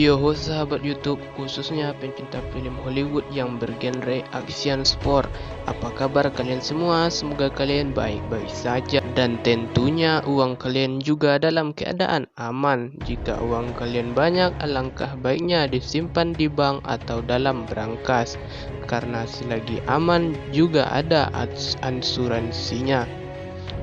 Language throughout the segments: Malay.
Yo sahabat YouTube, khususnya pencinta film Hollywood yang bergenre action sport. Apa kabar kalian semua? Semoga kalian baik-baik saja. Dan tentunya uang kalian juga dalam keadaan aman. Jika uang kalian banyak, alangkah baiknya disimpan di bank atau dalam berangkas. Karena selagi aman juga ada asuransinya.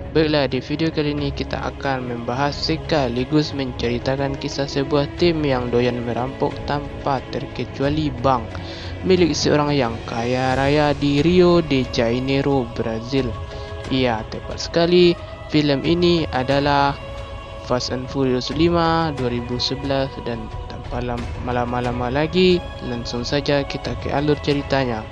Baiklah, di video kali ini kita akan membahas sekaligus menceritakan kisah sebuah tim yang doyan merampok tanpa terkecuali bank milik seorang yang kaya raya di Rio de Janeiro, Brazil. Iya, tepat sekali. Film ini adalah Fast and Furious 5 2011 dan tanpa lama-lama lagi, langsung saja kita ke alur ceritanya.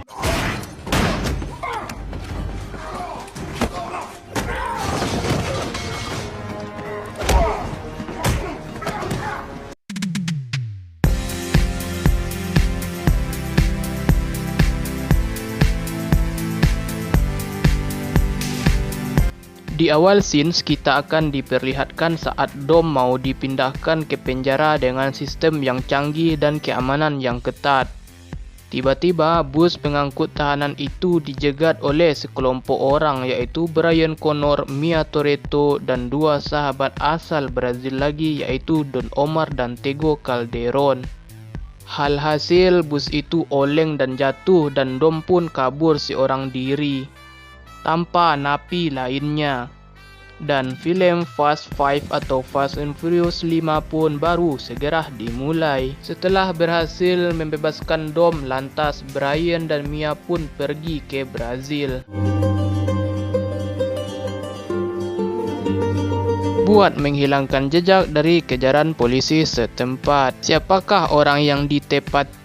Di awal scenes kita akan diperlihatkan saat Dom mau dipindahkan ke penjara dengan sistem yang canggih dan keamanan yang ketat. Tiba-tiba bus pengangkut tahanan itu dijegat oleh sekelompok orang, yaitu Brian Connor, Mia Toretto, dan dua sahabat asal Brazil lagi, yaitu Don Omar dan Tego Calderon. Hasil bus itu oleng dan jatuh dan Dom pun kabur seorang diri tanpa napi lainnya. Dan film Fast 5 atau Fast and Furious 5 pun baru segera dimulai. Setelah berhasil membebaskan Dom, lantas Brian dan Mia pun pergi ke Brazil buat menghilangkan jejak dari kejaran polisi setempat. Siapakah orang yang ditepati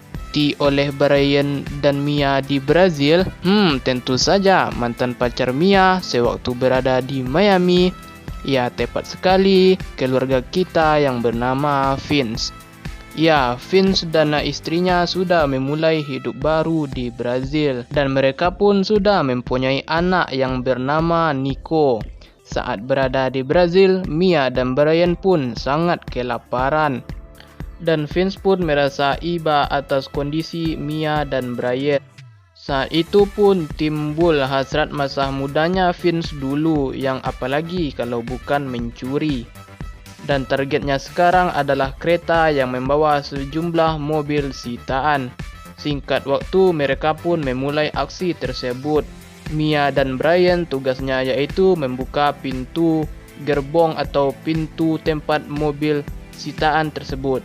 oleh Brian dan Mia di Brazil? Tentu saja mantan pacar Mia sewaktu berada di Miami. Ya, tepat sekali, keluarga kita yang bernama Vince. Ya, Vince dan istrinya sudah memulai hidup baru di Brazil dan mereka pun sudah mempunyai anak yang bernama Nico. Saat berada di Brazil, Mia dan Brian pun sangat kelaparan. Dan Vince pun merasa iba atas kondisi Mia dan Brian. Saat itu pun timbul hasrat masa mudanya Vince dulu, yang apalagi kalau bukan mencuri. Dan targetnya sekarang adalah kereta yang membawa sejumlah mobil sitaan. Singkat waktu mereka pun memulai aksi tersebut. Mia dan Brian tugasnya yaitu membuka pintu gerbong atau pintu tempat mobil sitaan tersebut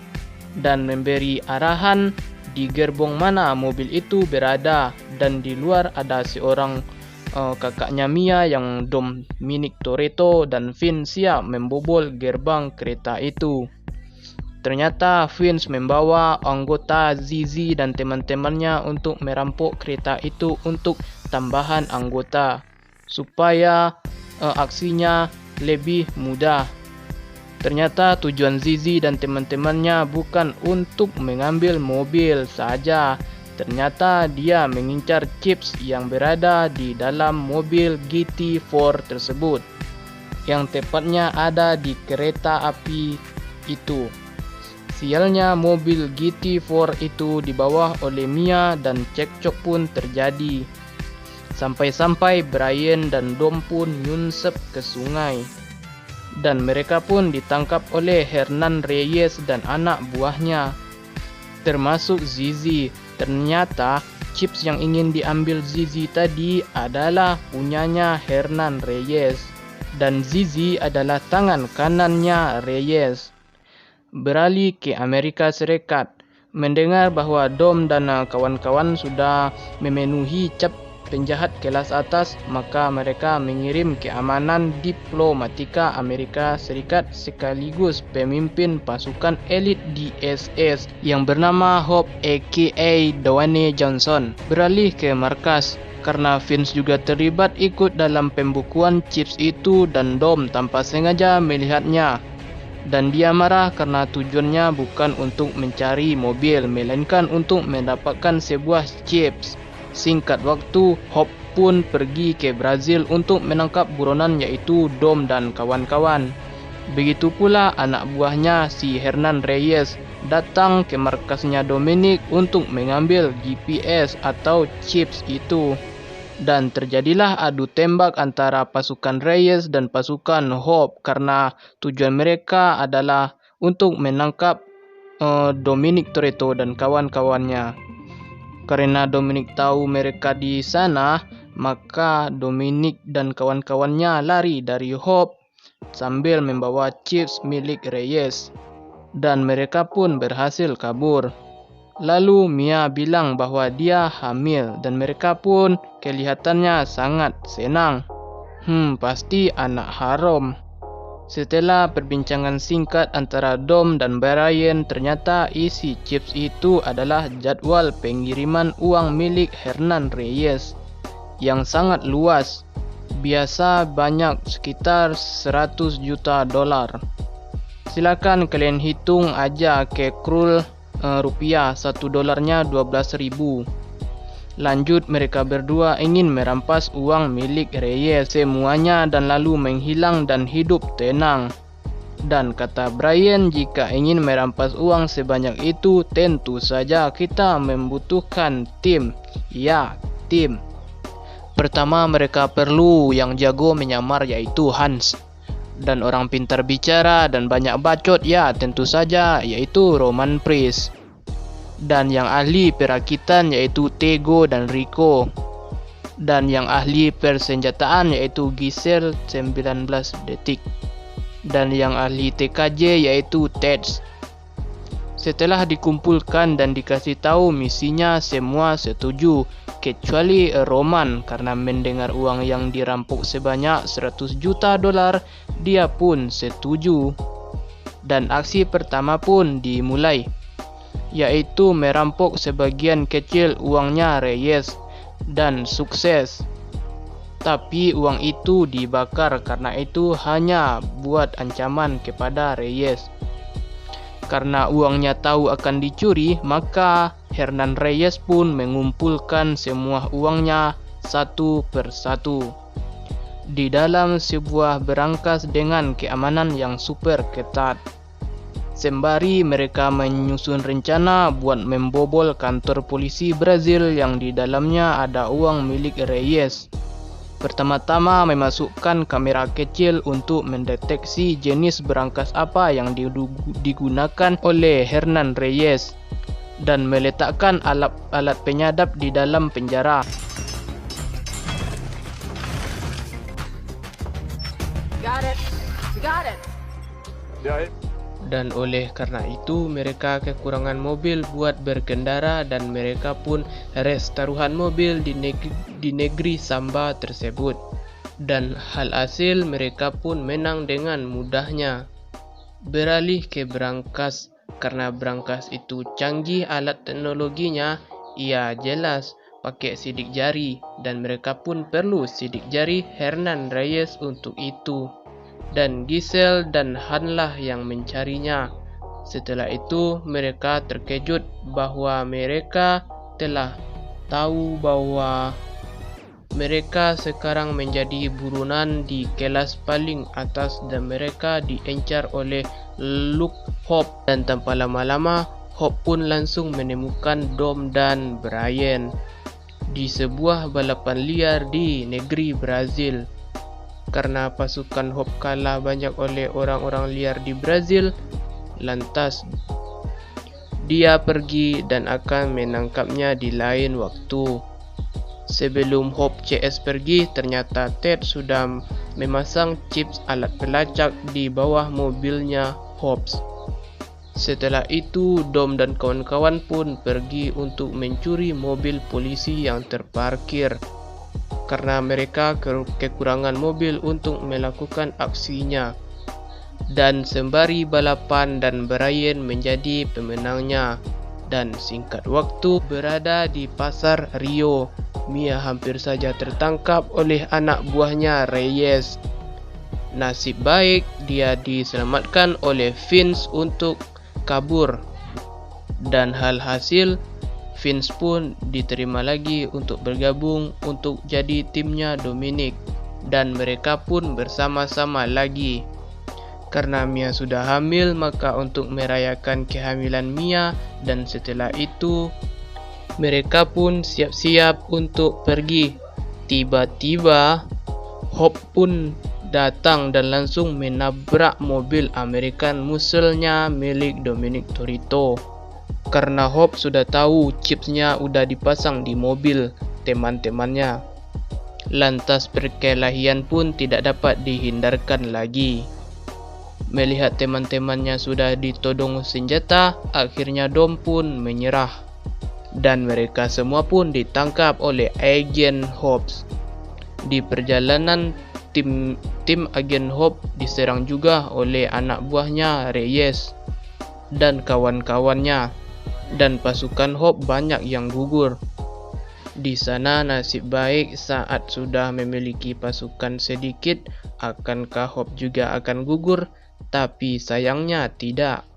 dan memberi arahan di gerbong mana mobil itu berada, dan di luar ada seorang kakaknya Mia yang Dominic Toretto dan Vince siap membobol gerbang kereta itu. Ternyata Vince membawa anggota Zizi dan teman-temannya untuk merampok kereta itu untuk tambahan anggota supaya aksinya lebih mudah. Ternyata tujuan Zizi dan teman-temannya bukan untuk mengambil mobil saja. Ternyata dia mengincar chips yang berada di dalam mobil GT4 tersebut, yang tepatnya ada di kereta api itu. Sialnya mobil GT4 itu dibawa oleh Mia dan cekcok pun terjadi. Sampai-sampai Brian dan Dom pun nyunsep ke sungai. Dan mereka pun ditangkap oleh Hernan Reyes dan anak buahnya, termasuk Zizi. Ternyata chips yang ingin diambil Zizi tadi adalah punyanya Hernan Reyes, dan Zizi adalah tangan kanannya Reyes. Beralih ke Amerika Serikat, mendengar bahwa Dom dan kawan-kawan sudah memenuhi cap penjahat kelas atas, maka mereka mengirim keamanan diplomatika Amerika Serikat sekaligus pemimpin pasukan elit DSS yang bernama Hope aka Dwayne Johnson beralih ke markas. Karena Vince juga terlibat ikut dalam pembukuan chips itu dan Dom tanpa sengaja melihatnya. Dan dia marah karena tujuannya bukan untuk mencari mobil, melainkan untuk mendapatkan sebuah chips. Singkat waktu, Hope pun pergi ke Brazil untuk menangkap buronan yaitu Dom dan kawan-kawan. Begitu pula anak buahnya si Hernan Reyes datang ke markasnya Dominic untuk mengambil GPS atau chips itu. Dan terjadilah adu tembak antara pasukan Reyes dan pasukan Hope karena tujuan mereka adalah untuk menangkap Dominic Toretto dan kawan-kawannya. Karena Dominic tahu mereka di sana, maka Dominic dan kawan-kawannya lari dari Hope sambil membawa chips milik Reyes. Dan mereka pun berhasil kabur. Lalu Mia bilang bahwa dia hamil dan mereka pun kelihatannya sangat senang. Pasti anak haram. Setelah perbincangan singkat antara Dom dan Brian, ternyata isi chips itu adalah jadwal pengiriman uang milik Hernan Reyes yang sangat luas. Biasa banyak sekitar 100 juta dolar. Silakan kalian hitung aja ke krul rupiah, 1 dolarnya 12.000. Lanjut, mereka berdua ingin merampas uang milik Reyes semuanya dan lalu menghilang dan hidup tenang. Dan kata Brian, jika ingin merampas uang sebanyak itu, tentu saja kita membutuhkan tim. Ya, tim. Pertama, mereka perlu yang jago menyamar, yaitu Hans. Dan orang pintar bicara dan banyak bacot, ya tentu saja, yaitu Roman Prince. Dan yang ahli perakitan, yaitu Tego dan Rico. Dan yang ahli persenjataan, yaitu Giselle 19 detik. Dan yang ahli TKJ, yaitu Teds. Setelah dikumpulkan dan dikasih tahu misinya, semua setuju kecuali Roman karena mendengar uang yang dirampok sebanyak 100 juta dolar, dia pun setuju. Dan aksi pertama pun dimulai, yaitu merampok sebagian kecil uangnya Reyes, dan sukses. Tapi uang itu dibakar karena itu hanya buat ancaman kepada Reyes. Karena uangnya tahu akan dicuri, maka Hernan Reyes pun mengumpulkan semua uangnya satu persatu di dalam sebuah berangkas dengan keamanan yang super ketat. Sembari mereka menyusun rencana buat membobol kantor polisi Brazil yang di dalamnya ada uang milik Reyes. Pertama-tama memasukkan kamera kecil untuk mendeteksi jenis berangkas apa yang digunakan oleh Hernan Reyes dan meletakkan alat penyadap di dalam penjara. Got it. Dan oleh karena itu mereka kekurangan mobil buat berkendara dan mereka pun res taruhan mobil di negeri Samba tersebut. Dan hal hasil mereka pun menang dengan mudahnya. Beralih ke berangkas, karena berangkas itu canggih alat teknologinya, ia jelas pakai sidik jari dan mereka pun perlu sidik jari Hernan Reyes untuk itu. Dan Giselle dan Hanlah yang mencarinya. Setelah itu mereka terkejut bahwa mereka telah tahu bahwa mereka sekarang menjadi buronan di kelas paling atas dan mereka diencar oleh Luke Hope. Dan tanpa lama-lama Hope pun langsung menemukan Dom dan Brian di sebuah balapan liar di negeri Brazil. Karena pasukan Hope kalah banyak oleh orang-orang liar di Brazil, lantas dia pergi dan akan menangkapnya di lain waktu. Sebelum Hope CS pergi, ternyata Ted sudah memasang chips alat pelacak di bawah mobilnya Hope. Setelah itu, Dom dan kawan-kawan pun pergi untuk mencuri mobil polisi yang terparkir. Karena mereka kekurangan mobil untuk melakukan aksinya. Dan sembari balapan dan Brian menjadi pemenangnya. Dan singkat waktu berada di pasar Rio, Mia hampir saja tertangkap oleh anak buahnya Reyes. Nasib baik dia diselamatkan oleh Vince untuk kabur. Dan hal hasil, Vince pun diterima lagi untuk bergabung untuk jadi timnya Dominic dan mereka pun bersama-sama lagi. Karena Mia sudah hamil, maka untuk merayakan kehamilan Mia dan setelah itu mereka pun siap-siap untuk pergi. Tiba-tiba Hope pun datang dan langsung menabrak mobil American Muscle-nya milik Dominic Toretto. Karena Hope sudah tahu chipsnya udah dipasang di mobil teman-temannya. Lantas perkelahian pun tidak dapat dihindarkan lagi. Melihat teman-temannya sudah ditodong senjata, akhirnya Dom pun menyerah. Dan mereka semua pun ditangkap oleh agen Hope. Di perjalanan, tim agen Hope diserang juga oleh anak buahnya Reyes dan kawan-kawannya. Dan pasukan Hope banyak yang gugur. Di sana nasib baik saat sudah memiliki pasukan sedikit, akankah Hope juga akan gugur? Tapi sayangnya tidak,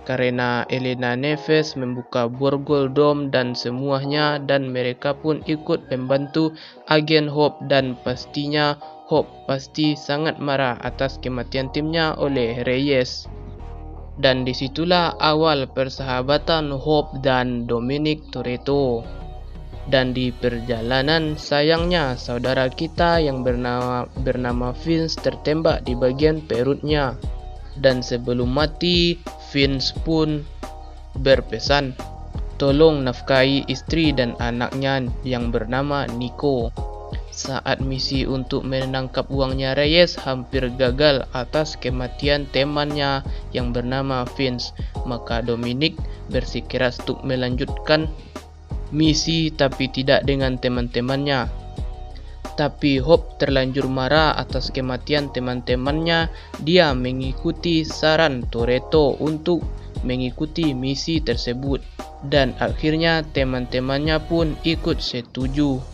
karena Elena Neves membuka borgol Dom dan semuanya, dan mereka pun ikut membantu agen Hope, dan pastinya Hope pasti sangat marah atas kematian timnya oleh Reyes. Dan disitulah awal persahabatan Hope dan Dominic Toretto. Dan di perjalanan, sayangnya saudara kita yang bernama Vince tertembak di bagian perutnya. Dan sebelum mati, Vince pun berpesan, tolong nafkahi istri dan anaknya yang bernama Nico. Saat misi untuk menangkap uangnya Reyes hampir gagal atas kematian temannya yang bernama Vince, maka Dominic bersikeras untuk melanjutkan misi tapi tidak dengan teman-temannya. Tapi Hope terlanjur marah atas kematian teman-temannya. Dia mengikuti saran Toretto untuk mengikuti misi tersebut, dan akhirnya teman-temannya pun ikut setuju.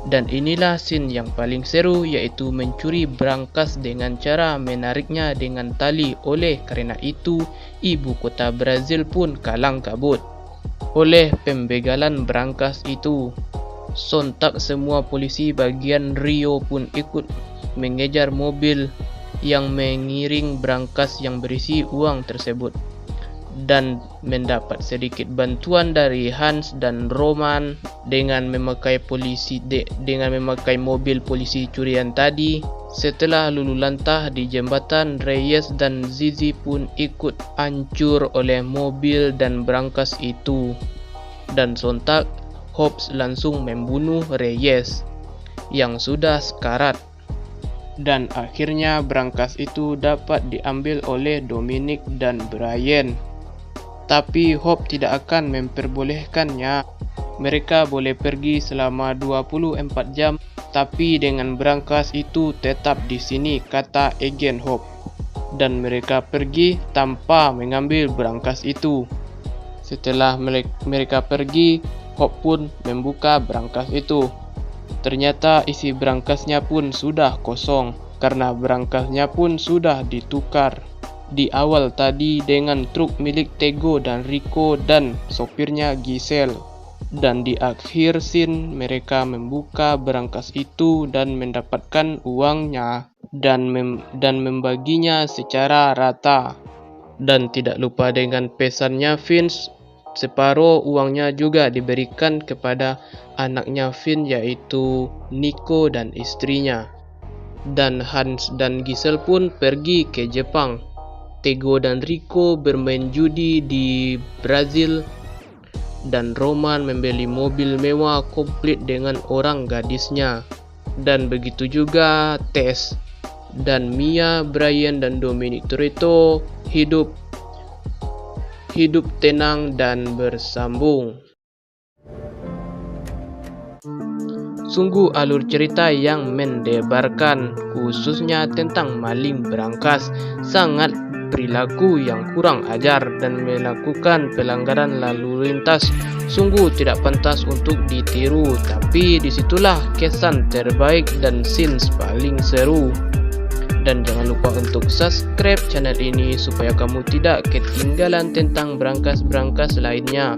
Dan inilah scene yang paling seru, yaitu mencuri brankas dengan cara menariknya dengan tali. Oleh karena itu, ibu kota Brazil pun kalang kabut oleh pembegalan brankas itu. Sontak semua polisi bagian Rio pun ikut mengejar mobil yang mengiring brankas yang berisi uang tersebut, dan mendapat sedikit bantuan dari Hans dan Roman dengan memakai mobil polisi curian tadi. Setelah lulu lantah di jembatan, Reyes dan Zizi pun ikut hancur oleh mobil dan brankas itu, dan sontak Hope langsung membunuh Reyes yang sudah sekarat. Dan akhirnya brankas itu dapat diambil oleh Dominic dan Brian. Tapi Hope tidak akan memperbolehkannya. Mereka boleh pergi selama 24 jam, tapi dengan brankas itu tetap di sini, kata agen Hope. Dan mereka pergi tanpa mengambil brankas itu. Setelah mereka pergi, Hope pun membuka brankas itu. Ternyata isi brankasnya pun sudah kosong, karena brankasnya pun sudah ditukar di awal tadi dengan truk milik Tego dan Rico dan sopirnya Giselle. Dan di akhir scene, mereka membuka brankas itu dan mendapatkan uangnya dan membaginya secara rata. Dan tidak lupa dengan pesannya Vince, separuh uangnya juga diberikan kepada anaknya Vince, yaitu Nico dan istrinya. Dan Hans dan Giselle pun pergi ke Jepang. Tego dan Rico bermain judi di Brazil, dan Roman membeli mobil mewah komplit dengan orang gadisnya. Dan begitu juga Tess. Dan Mia, Brian, dan Dominic Toretto hidup tenang dan bersambung. Sungguh alur cerita yang mendebarkan, khususnya tentang maling brankas, sangat perilaku yang kurang ajar dan melakukan pelanggaran lalu lintas. Sungguh tidak pantas untuk ditiru, tapi disitulah kesan terbaik dan scenes paling seru. Dan jangan lupa untuk subscribe channel ini supaya kamu tidak ketinggalan tentang brankas-brankas lainnya.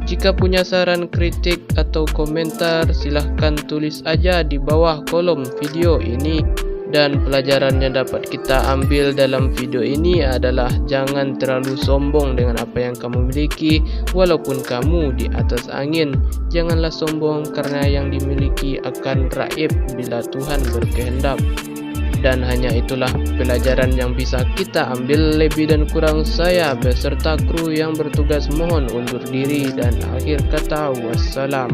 Jika punya saran, kritik, atau komentar, silahkan tulis aja di bawah kolom video ini. Dan pelajaran yang dapat kita ambil dalam video ini adalah jangan terlalu sombong dengan apa yang kamu miliki walaupun kamu di atas angin. Janganlah sombong karena yang dimiliki akan raib bila Tuhan berkehendak. Dan hanya itulah pelajaran yang bisa kita ambil. Lebih dan kurang saya beserta kru yang bertugas mohon undur diri dan akhir kata wassalam.